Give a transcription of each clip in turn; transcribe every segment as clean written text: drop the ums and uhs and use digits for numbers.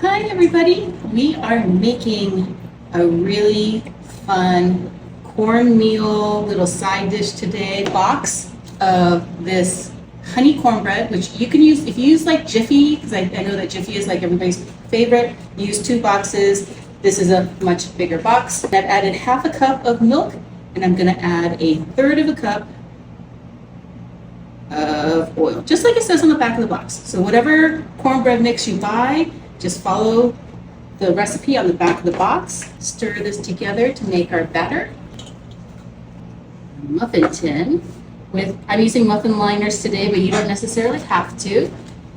Hi everybody! We are making a really fun cornmeal little side dish today box of this honey cornbread, which you can use if you use like Jiffy, because I know that Jiffy is like everybody's favorite. Use 2 boxes. This is a much bigger box. I've added half a cup of milk and I'm going to add a third of a cup of oil, just like it says on the back of the box. So whatever cornbread mix you buy, just follow the recipe on the back of the box. Stir this together to make our batter. Muffin tin I'm using muffin liners today, but you don't necessarily have to.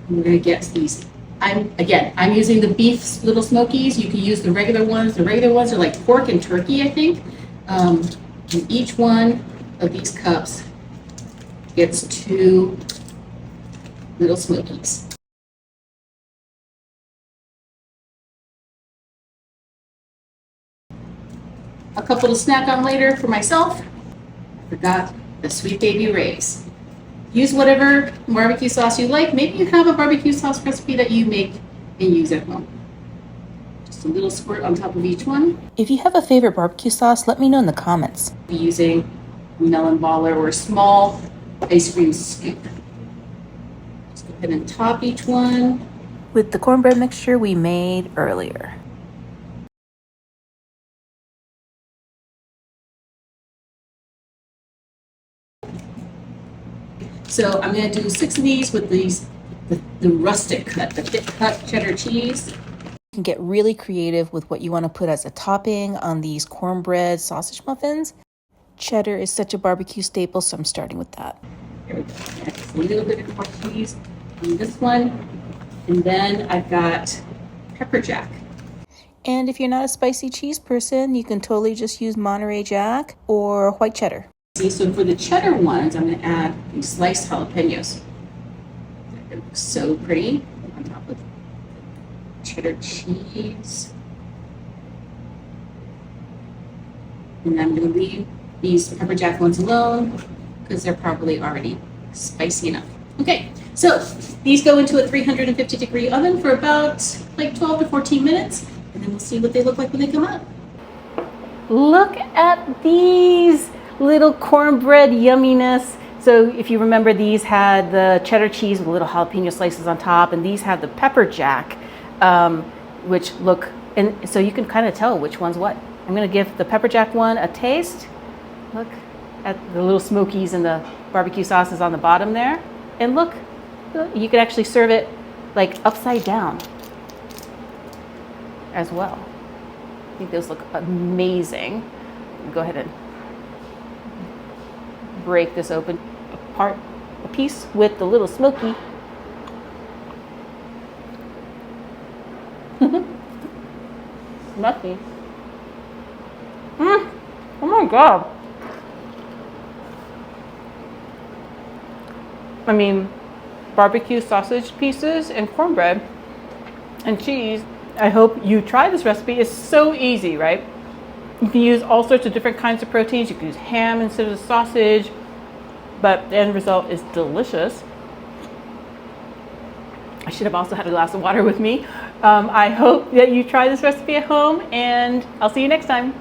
We're gonna get these. I'm using the beef little smokies. You can use the regular ones. The regular ones are like pork and turkey, I think. And each one of these cups gets 2 little smokies. A couple to snack on later for myself. I forgot the Sweet Baby Ray's. Use whatever barbecue sauce you like. Maybe you have a barbecue sauce recipe that you make and use at home. Just a little squirt on top of each one. If you have a favorite barbecue sauce, let me know in the comments. Be using melon baller or a small ice cream scoop. Just go ahead and top each one with the cornbread mixture we made earlier. So I'm going to do 6 of these with the rustic cut, the thick cut cheddar cheese. You can get really creative with what you want to put as a topping on these cornbread sausage muffins. Cheddar is such a barbecue staple, so I'm starting with that. There we go. Just a little bit of more cheese on this one. And then I've got pepper jack. And if you're not a spicy cheese person, you can totally just use Monterey Jack or white cheddar. So for the cheddar ones, I'm going to add these sliced jalapenos. They look so pretty on top of cheddar cheese. And I'm going to leave these pepper jack ones alone because they're probably already spicy enough. Okay, so these go into a 350-degree oven for about like 12 to 14 minutes, and then we'll see what they look like when they come out. Look at these little cornbread yumminess. So if you remember, these had the cheddar cheese with little jalapeno slices on top, and these have the pepper jack, which look, and so you can kind of tell which one's what. I'm gonna give the pepper jack one a taste. Look at the little smokies and the barbecue sauces on the bottom there. And look, you could actually serve it like upside down as well. I think those look amazing. Go ahead and break this open a piece with the little smoky. Smoky. Oh my God. I mean, barbecue sausage pieces and cornbread and cheese. I hope you try this recipe. It's so easy, right? You can use all sorts of different kinds of proteins. You can use ham instead of sausage, but the end result is delicious. I should have also had a glass of water with me. I hope that you try this recipe at home, and I'll see you next time.